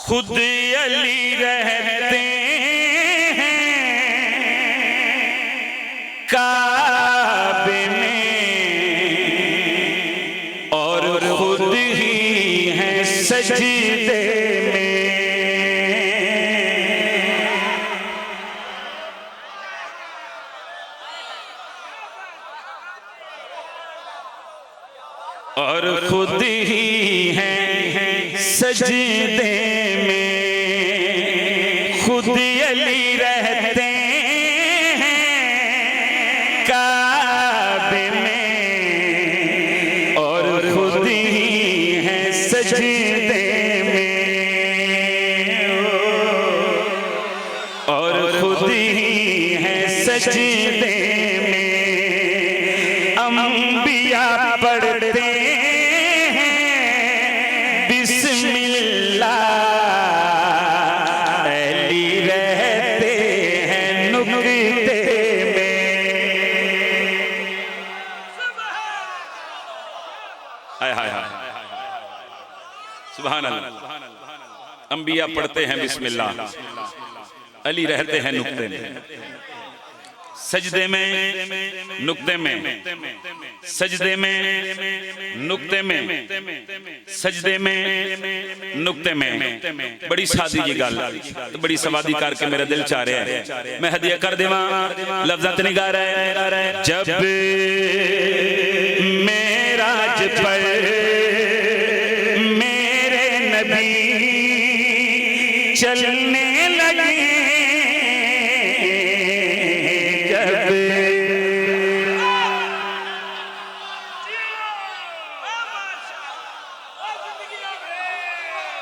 खुद अली रहते हैं काबे में और खुद ही हैं सजदे में। और खुद ही हैं सजदे में, खुद अली रहते हैं काबे में और खुद ही हैं सजदे में, और खुद ही हैं सजदे में। अंबिया पढ़ते सुभान अल्लाह। अंबिया पढ़ते हैं बिस्मिल्लाह, अली रहते हैं नुक्ते में, सजदे में, नुक्ते में, सजदे में, नुक्ते में, सजदे में, नुक्ते में। बड़ी सादी जी गल तो बड़ी सवादी करके मेरा दिल चाह रहा है मैं हदिया कर देवा। लफ्ज़ात नहीं गा रहा है। जब मेराज पर चलने लगे, जब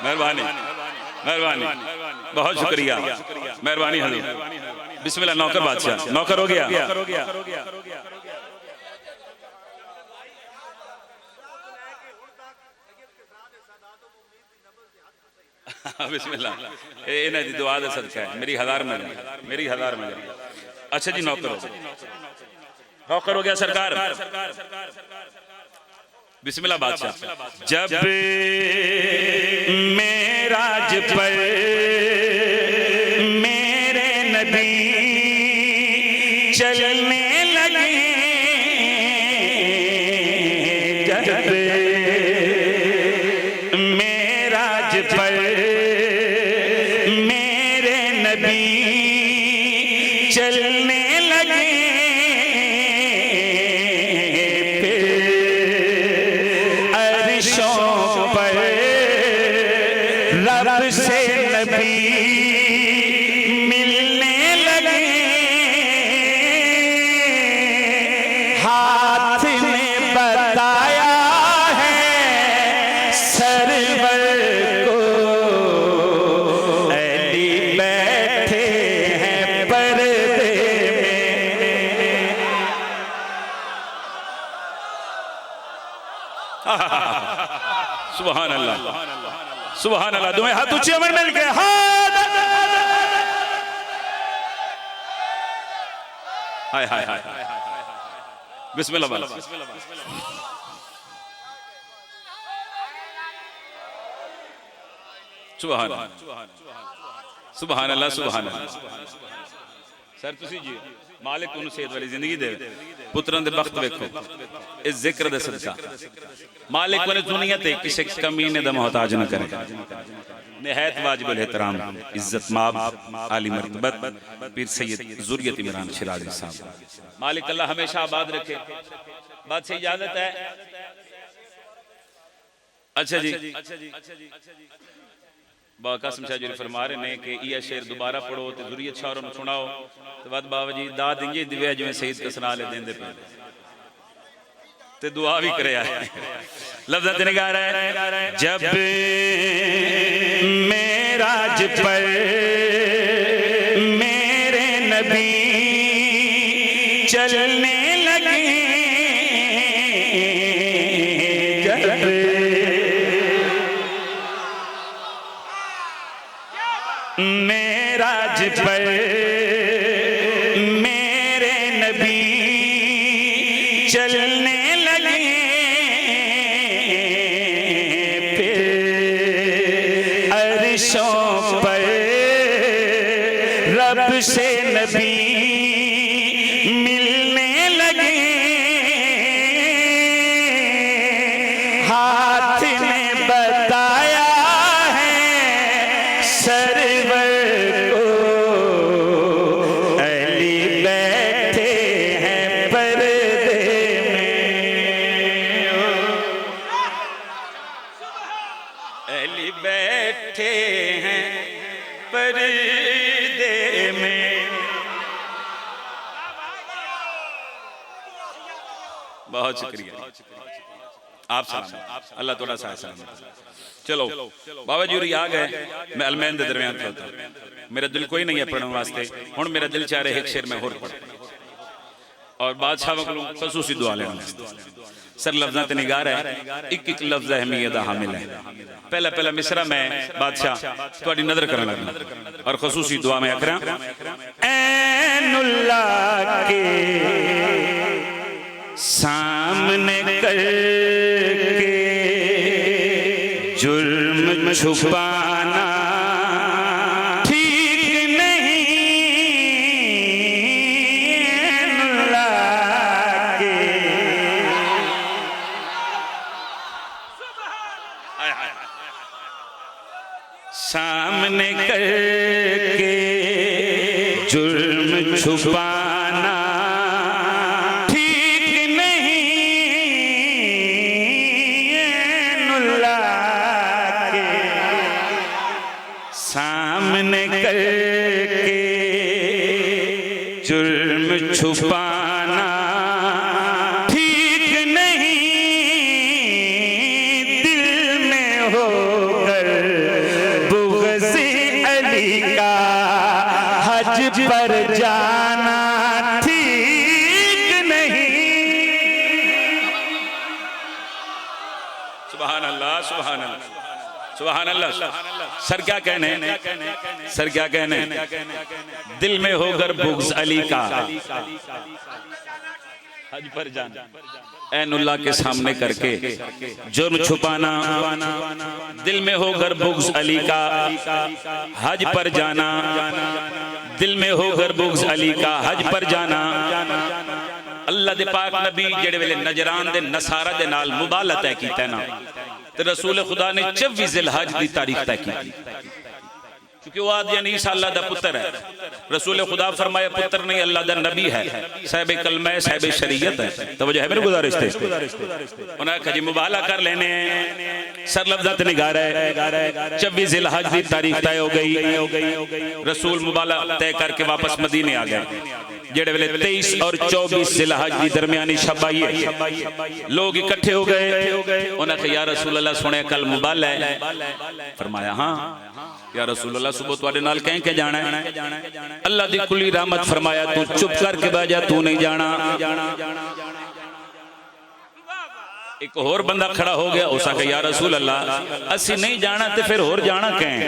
मेहरबानी मेहरबानी बहुत शुक्रिया मेहरबानी हजूर। बिस्मिल्लाह। नौकर बादशाह नौकर हो गया। बिस्मिल्लाह। इन्हें दी दुआ दा सदका है। मेरी हजार में अच्छा जी नौकर हो गया सरकार। बिस्मिल्लाह बादशाह। जब मेराज पर मेरे नबी चलने लगे, जब मेराज पर मेरे नबी चलने लगे, रब से नबी मिलने लगे, हाथ में बताया है सरवर को, अली बैठे हैं पर्दे में। सुभान अल्लाह सुभान अल्लाह। दोनों हाथ ऊंचे अमर मिल के हाय हाय हाय। बिस्मिल्लाह। सुभान सुभान अल्लाह सुभान अल्लाह। सर तुसी जी मालिक उन्हें सेहत वाली जिंदगी दे, पुत्रां दे बख्त वेखो इस जिक्र दे सदका। मालिक उन्हें दुनिया ते किसी कमीने दा मोहताज न करे। निहायत वाजिबुल एहतराम इज्जत माब आली मर्तबत पीर सैयद ज़ुर्रियत इमरान शिराज़ी साहब, मालिक अल्लाह हमेशा आबाद रखे। बात से इजाजत है। अच्छा जी बाकासम शाह जी फरमा रहे ने कि यह शेर दोबारा पढ़ो तो ज़ुर्रियत शाहरों में सुनाओ तो बाद बाबा जी दाद इंजे दिव्या जिवें सईद कसना ले देंदे पे ते दुआ भी करे। लफ्ज़ निगाह रहा है। जब मेराज पर मेरे नबी चलने लगे, जब मेराज पर मेरे नबी चलने लगे, फिर बारिशों पर रब से नबी मिलने लगे, हाथ ने बताया है सरवर को, अली बैठे हैं पर्दे में, अली बैठे हैं पर्दे में। बहुत शुक्रिया आप सलाम, अल्लाह थोड़ा सा सलाम। चलो बाबा जी आ गए, मैं अलमैन के दरमियान खड़ोता, मेरा दिल कोई नहीं है पढ़ने वास्ते, हुण मेरा दिल चाह रहा है एक शेर में होर पढ़ और बादशाह को खसूसी दुआ लेना। सर लफ्ज़ां ते निगार है, एक एक लफ्ज़ अहमियत दा हामिल है। पहला पहला मिसरा मैं बादशाह थोड़ी नजर करने लगा और खसूसी दुआ में अकरा ऐनुल्लाह के सामने करके जुर्म छुपाना ठीक नहीं, ऐनुल्लाह के सामने करके जुर्म छुपाना ठीक नहीं, ऐनुल्लाह के सामने करके जुर्म छुपाना ठीक नहीं, दिल में होकर बुग़्ज़ अली का हज पर जाना ठीक नहीं। सुभान अल्लाह, सुभान अल्लाह, सुभान अल्लाह। सर क्या कहने, सर क्या कहने, दिल में होकर बुग़्ज़ अली का हज पर जाना, ऐनुल्लाह के सामने करके जुर्म छुपाना, दिल में होकर बुग़्ज़ अली का हज पर जाना, दिल में होकर बुग़्ज़ अली का हज पर जाना। अल्लाह दे पाक नबी जेड़े वेले नजरान दे नसारा दे नाल मुबाला तय कीता ना, ते रसूल खुदा ने 24 ज़िलहज दी तारीख तय की, क्योंकि वो आदि यानी ईसा अल्लाह दा पुत्र है। रसूल खुदा फरमाया पुत्र नहीं अल्लाह दा नबी है, साहिब कलमा है, साहिब शरीयत है। तवज्जो है मेरी गुजारिश थे, उन्हें कहा मुबाला कर लेने हैं। सर लफ्ज़ात निगार है, 24 ज़िलहज दी तारीख तय हो गई, रसूल मुबाला तय करके वापस मदीने आ गए। जेड़े वेले 23 और 24 ज़िलहज की दरमियानी शब आई है, लोग इकट्ठे हो गए, उन्हें कहा या रसूल अल्लाह सुने कल मुबाला है। फरमाया हाँ या रसूल अल्लाह सुबह तुहाडे नाल कह के जाना है, अल्लाह दी कुली रहमत फरमाया तू चुप करके बैठ जा, तू नहीं जाना। एक होर बंदा खड़ा हो गया, उस आखे या रसूल अल्लाह असी नहीं जाना ते फिर होर जाना कैं।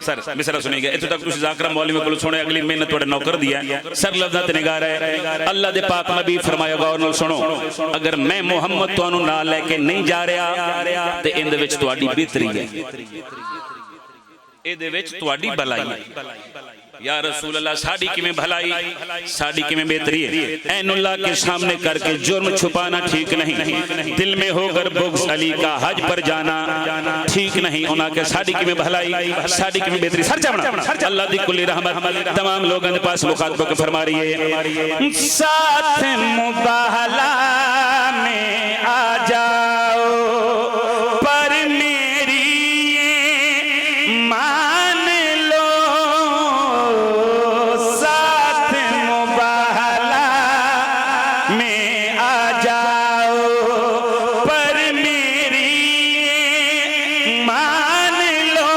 सर मिसरा सुनिएगा इत्थे तक तुसीं ज़ाकरा मौलवी कोल सुने, अगली मेहनत तुहाडे नौकर दी है। सर लफ्ज़ां ते निगार है, अल्लाह दे पाक नबी फरमाया गौर नाल सुनो, अगर मैं मुहम्मद तुहानू नाल लेके नहीं जा रहा ते इंदे विच तुहाडी बेहतरी है, इहदे विच तुहाडी भलाई है। या रसूल अल्लाह साड़ी किवें भलाई, साड़ी किवें बेहतरी है। ऐनुल्लाह के सामने करके जुर्म छुपाना ठीक नहीं, दिल में होकर बुग़्ज़ अली का हज पर जाना ठीक नहीं। उन्हां के साड़ी किवें भलाई, साड़ी किवें बेहतरी। सर जावना अल्लाह दी कुल्ली रहमत तमाम लोगों के पास मुखातबों को फरमा रही है, साथ मुबाहला में आ जाओ पर मेरी मान लो, साथ मुबाहला में आ जाओ पर मेरी मान लो,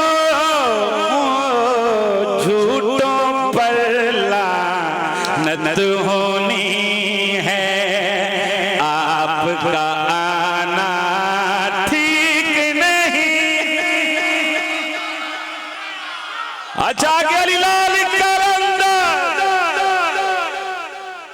झूठों पर लानत होनी है आपका